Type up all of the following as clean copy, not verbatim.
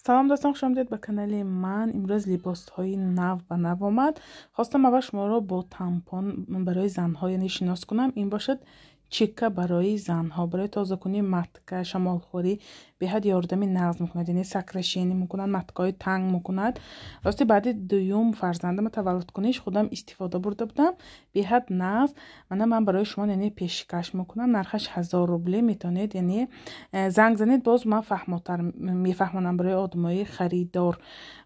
سلام دوستان، خوش آمدید به کانال من. امروز لباس های نو و نو آمد. خواستم اول شما رو با تامپون برای زن ها یعنی شناس کنم. این باشد چیکه برای زن ها، برای تازه کنی متکه، شمال خوری به حد یاردمی نقض میکند، یعنی سکرشینی میکنند، متکای تنگ میکند. راستی بعد دوم فرزندم تولد کنیش خودم استفاده برده بودم، به حد نقض. من برای شما یعنی پیشکش میکنم. نرخش 1000 روبلی میتونید یعنی زنگ زنید، باز من فهمتر میفهمونم برای آدمای خریدار.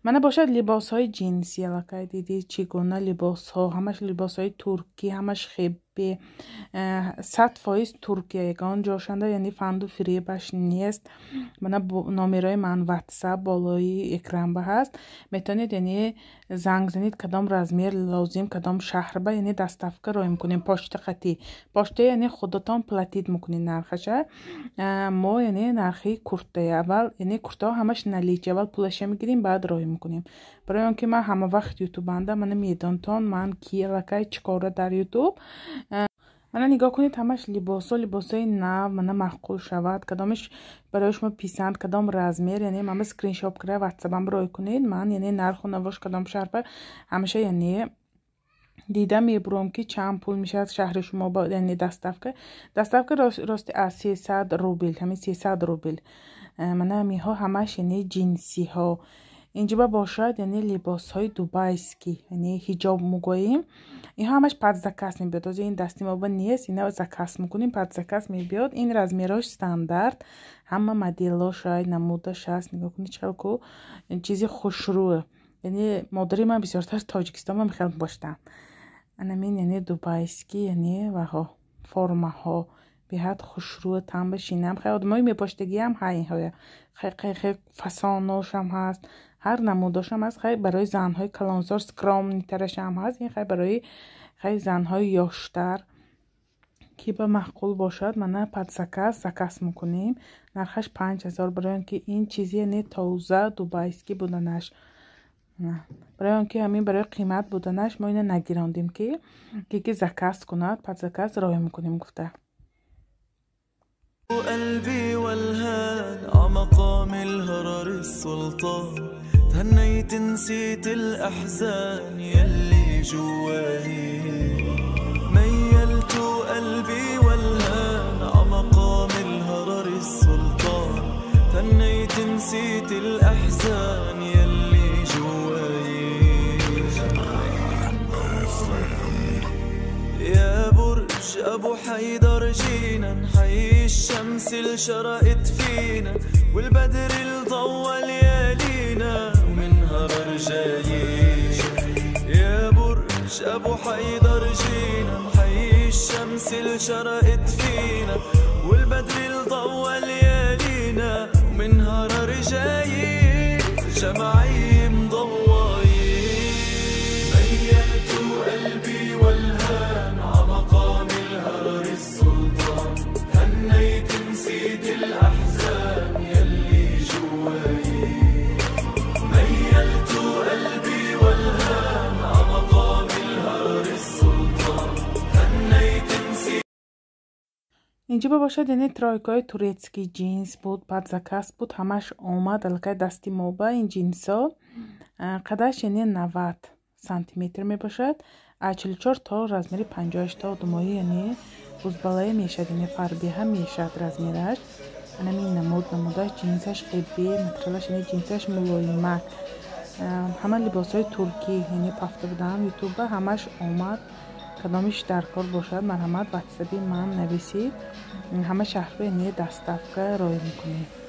من باشد لباس های جنسی علاقه دیدی چگونه لباس ها، همش لباس های ترکی، همش خیلی 100% ترکیه یگان جاشنده، یعنی فندو فریبش نیست. نامرای من واتساپ بالای اکران هست، میتونید یعنی زنگ زنید کدام رزمیر لازم، کدام شهر با یعنی دستافکه رو میکنیم. پاشته خطی پاشته یعنی خودتان پلاتید میکنین نرخشه. ما یعنی نرخی کرته اول یعنی کرته همش نلیچ اول پولش میگیریم بعد رای میکنیم. برای آنکه من همه وقت یوتیوب بنده من میدونتون من کی علاقه چیکاره در یوتیوب. من نگاه کنید همش لباسای نو من معقول شود، کدامش برای شما پیسند، کدام رزمیر یعنی من اسکرین شاپ کرده واتساپم برای کنید. من یعنی نرخ و نواش کدام شهر پر همیشه یعنی دیدم میبرم که چند پول میشه شهر شما با یعنی دستافکه راستی از 300 روبل، همین 300 روبل. من همیها همش یعنی جنسی ها اینجا باشد یعنی لباس های دوبایسکی یعنی حجاب میگوییم. این همش پد زکاس میبیاد، از این دستی ما نیست، اینا زکاس میکنیم پد زکاس میبیاد. این رزمیراش استاندارد، همه مدلاش های نمودش هست. نگاه کنید چرا این چیزی خوشروه، یعنی مادری من بسیارتر تاجیکستان من میخوام باشتم. انمین یعنی دوبایسکی یعنی و ها فرما ها به حد خوشروه تام بشینم. خیلی آدمای میپاشتگی هم های خیلی فساناش هم هست، هر نموداش هم هست. خیلی برای زنهای کلانزار سکرام نیترش هم هست. این خیلی برای خیلی زنهای یاشتر که به معقول باشد من پد زکاس میکنیم. نرخش 5000 برای اینکه این چیزی یعنی تازه دوبایسکی بودنش. برای آنکه همین برای قیمت بودنش ما اینو نگیراندیم که زکاس کند پد زکاس راه میکنیم. گفته قلبي والهان عمقام الهرر السلطان تهنيت نسيت الأحزان يلي جواهي ميلت قلبي والهان عمقام الهرر السلطان تهنيت نسيت الأحزان يلي جواهي يا برج أبو حيدر جينا نحيي الشمس اللي شرقت فينا والبدر اللي ضوى ليالينا ومنها رجايين. يا برج أبو حيدر جينا نحيي الشمس اللي شرقت فينا والبدر اللي ضوى ليالينا ومنها رجايين جمعي مضويين. ميلت قلبي والهان عمقام الهرر السلطان هنيت نسيت الأحزان يلي جواي. ميلت قلبي والهان عمقام الهرر السلطان هنيت نسيت. اینجا باشد یعنی ترایکای تورецکی جینس بود، بعد زکاس بود، همش آمد علاقه دستی موبا. این جینس ها قدش یعنی 90 سانتیمتر می باشد، 44 تا رزمیر 58 تا دمایی یعنی بزبالای میشد، یعنی فربی هم میشد رزمیرش. این نمودش جینسش قیبی مترلش یعنی جینسش ملایمه. همه لباس های ترکی یعنی پفته بودم یوتیوب همش آمد، کدامش درکار باشد مرحمت واتساپی من نویسید. همه شهر یعنی دستافکه رای میکنید.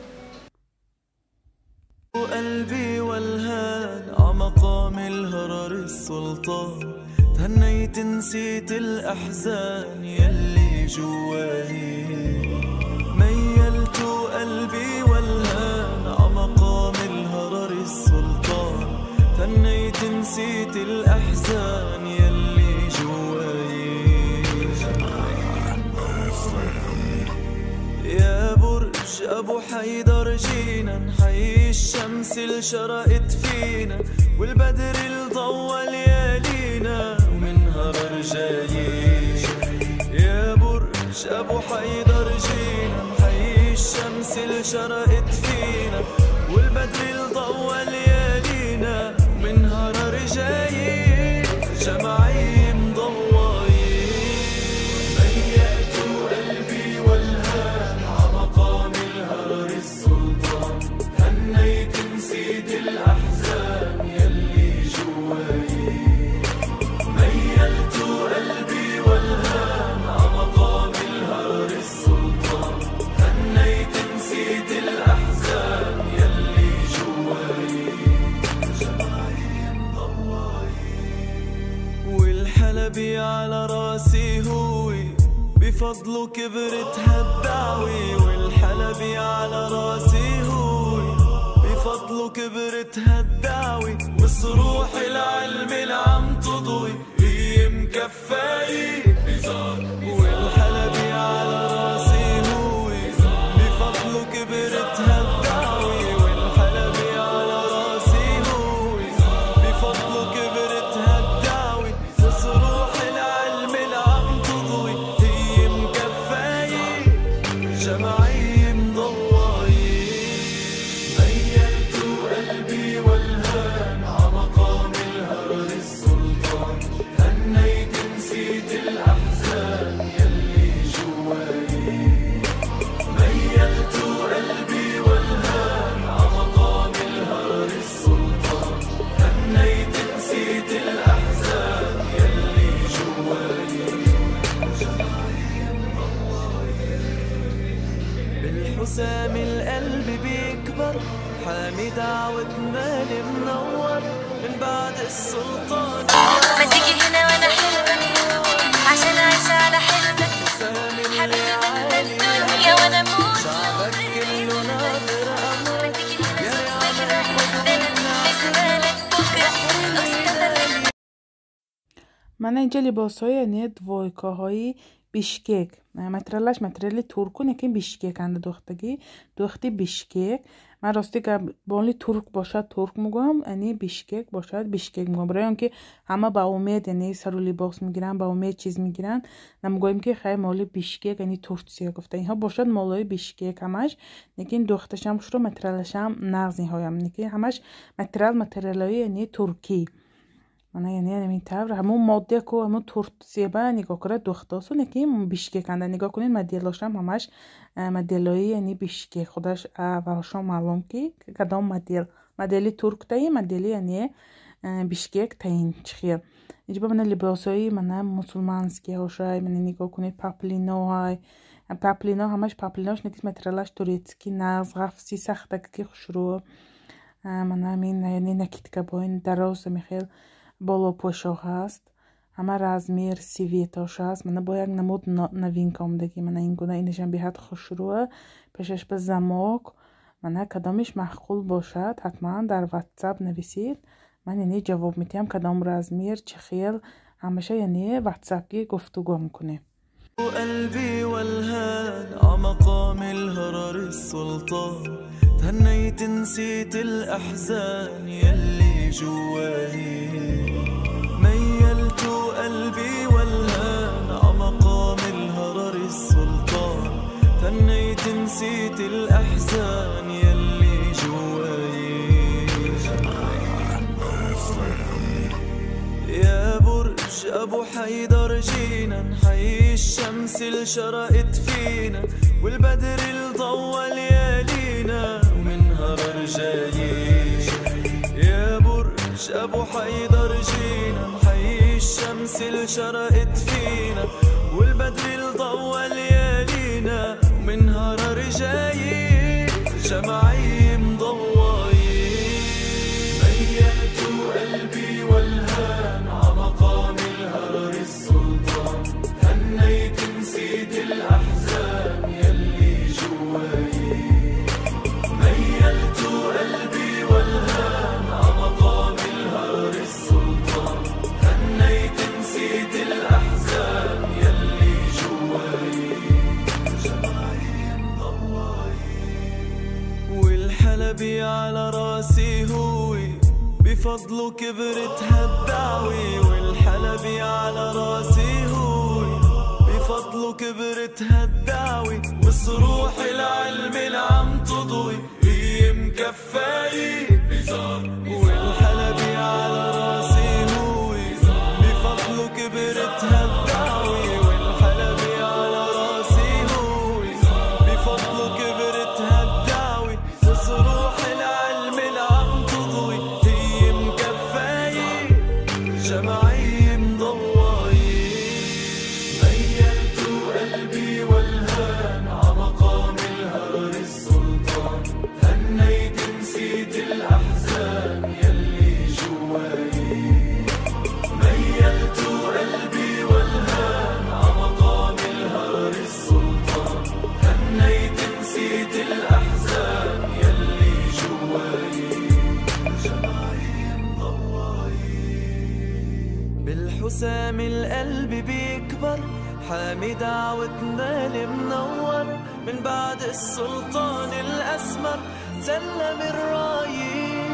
قلبي والهان عمقام الهرر السلطان تهنيت نسيت الأحزان يلي جواهي. ميلت قلبي والهان عمقام الهرر السلطان تهنيت نسيت الأحزان يلي جواهي. يا برج أبو حيدر جينا نحيي الشمس اللي شرقت فينا والبدر اللي ضوى ليالينا ومنها رجايين. يا برج أبو حيدر جينا نحيي الشمس اللي شرقت فينا والبدر اللي ضوى بفضله كبرت هالدعوي والحلبي على راسي هوي. بفضله كبرت هالدعوي وصروح العلم اللي عم تضوي هي مكفاية والحلبي على راسي هوي. بفضله كبرت هالدعوي والحلبي على راسي هوي. بفضله كبرت هالدعوي وصروح العلم اللي عم تضوي هي مكفاية جمعي مضوي. ميلت قلبي والهان عمقام الهرر السلطان. هنيت نسيت الأحزان يلي جواي. ميلت قلبي والهان عمقام الهرر السلطان. هنيت نسيت الأحزان يلي جواي. بالحسام القلب بيكبر حامي دعوة مالي منور من بعد السلطان. ما تيجي هنا وانا احبك عشان اعيش على حلمك. حبيبي من الدنيا وانا اموت شعبك كله ناطر امرك يا نعمة من اینجا لباس های یعنی دویکه های بیشکک مترلش مترلی ترکو نکن بیشکک انده دوختی بیشکک. من راستی که بانلی ترک باشد ترک میگم یعنی بیشکک باشد بیشکک میگم برای اینکه همه با امید یعنی سرو لباس میگیرن با امید چیز میگیرن نمیگویم که خیلی مال بیشکک یعنی ترکیه گفته اینها باشد مالای بیشکک همش نکن دوختش هم شروع مترلش هم نغز هایم نکن همش مترلای یعنی ترکی. من یعنی همین طور همون ماده که همون ترکیه با نگاه کنه دوختاسو نکیم بیشکک کنده نگاه کنین مدیلاش هم همش مدیلایی یعنی بیشکک خودش براشون معلوم که کدام مدیلی ترک تایی مدیلی یعنی بیشکک تاین چخیر. اینجا من لباسایی من مسلمانسکی هاشای من نگاه کنید پاپلینا های پاپلینا همش پاپلیناش نکیس مترلاش توریتسکی نغز غفسی سخته که خوشرو من همین یعنی نکید که با این دراز میخیل بالا پوشا هست همه رزمیر سیویتاش هست. من با یک نمود نوینک آمدگی من این گونه اینشان بیهد خوشروه پیشش به زماک من کدامش محقول باشد حتما در واتساپ نویسید من یعنی جواب میتیم کدام رزمیر چه خیل همیشه یعنی واتساپی گفتگو میکنه. قلبي والهان عمقام الهرر السلطان. تهنيت نسيت الأحزان يلي جواي. ميلت قلبي والهان عمقام الهرر السلطان. تهنيت نسيت الأحزان يلي جواي. يا برج أبو حيدر جينا نحيي الشمس اللي شرقت فينا والبدر اللي ضوى ليالينا ومنها برجايين. يا برج أبو حيدر جينا نحيي الشمس اللي شرقت فينا والبدر اللي ضوى ليالينا ومنها رجايين جمعي مضويين. ميلت قلبي والهان عمقام الهرر السلطان. هنيت نسيت الأحزان يلي جواي. ميلت قلبي والهان عمقام الهرر السلطان. هنيت نسيت الأحزان يلي جواي جمعي مضوي. والحلبي على راسي هوي. بفضله كبرت هالدعوي والحلبي على راسي هوي. بفضله كبرت هالدعوي وصروح العلم اللي عم تضوي هي مكفاية والحلبي على راسي هوي. بفضله كبرت هالدعوي والحلبي على راسي هوي. بفضله كبرت هالدعوي وصروح العلم اللي عم تضوي هي مكفاية جمعي مضوي. ميلت قلبي والهان عمقام الهرر السلطان. هنيت نسيت حسام القلب بيكبر، حامي دعوتنا المنور، من بعد السلطان الأسمر سلم الراية.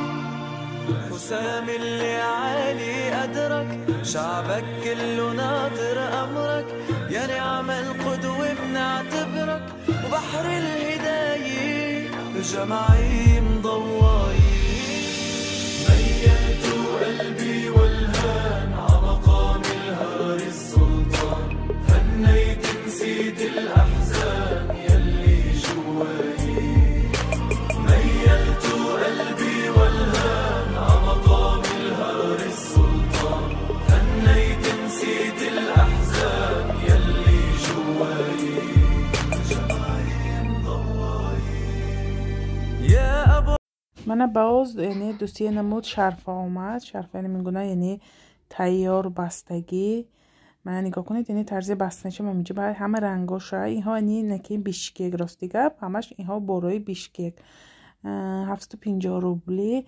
حسام اللي عالي قدرك، شعبك كله ناطر أمرك، يا نعم القدوة بنعتبرك، وبحر الهداية الجماعي مضواي. ميلت قلبي والهان عمقام الهار السلطان، هنيت نسيت الأحزان يلي جواي. ميلت قلبي والهان عمقام الهار السلطان، هنيت نسيت الأحزان يلي جواي. جماعي مضواي يا أبو. من باز یعنی دوستی نمود شرفه آمد. شرفه یعنی میگونه یعنی تیار بستگی. من نگاه کنید یعنی طرز بستنش من میگه باید همه رنگاش اینها یعنی نکی بیشکک راست دیگه همش اینها برای بیشکک 750 روبلی.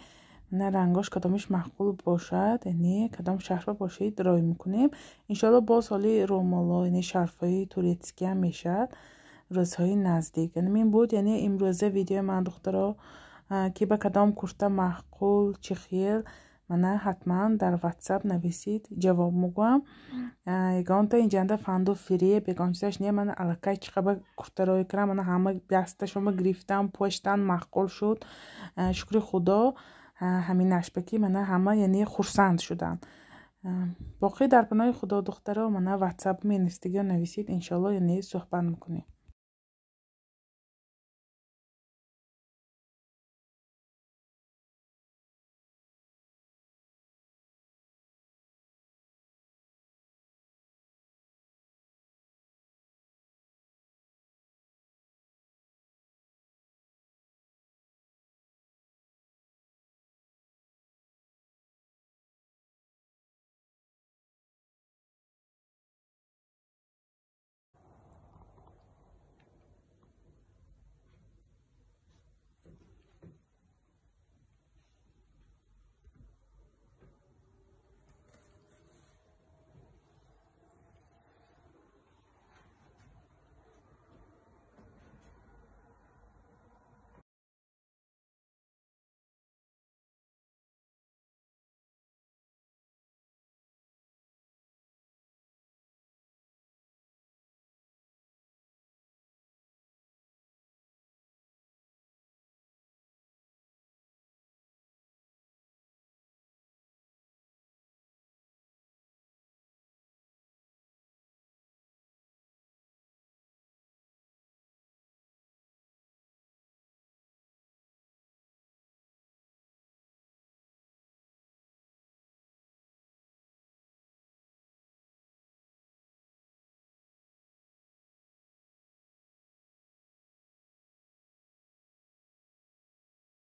نه رنگاش کدامش معقول باشد یعنی کدام شرفه باشید رای میکنیم انشالله. باز حالی رومالا یعنی شرفه توریتسکی هم میشد روزهای نزدیک. یعنی این بود یعنی امروزه ویدیو من دخترها که به کدام کرته معقول چه خیل منه حتما در واتساپ نویسید جواب میگم. یگان تا اینجا فندو فریه بگم چیزش نیه. من علاقه چه خبر کرته رای کردم من همه دستشون گرفتم پشتن معقول شد شکر خدا. همین نشبکی منه همه یعنی خرسند شدن. باقی در پناه خدا دخترها منه واتساپ می اینستاگرام نویسید انشالله یعنی صحبت میکنیم.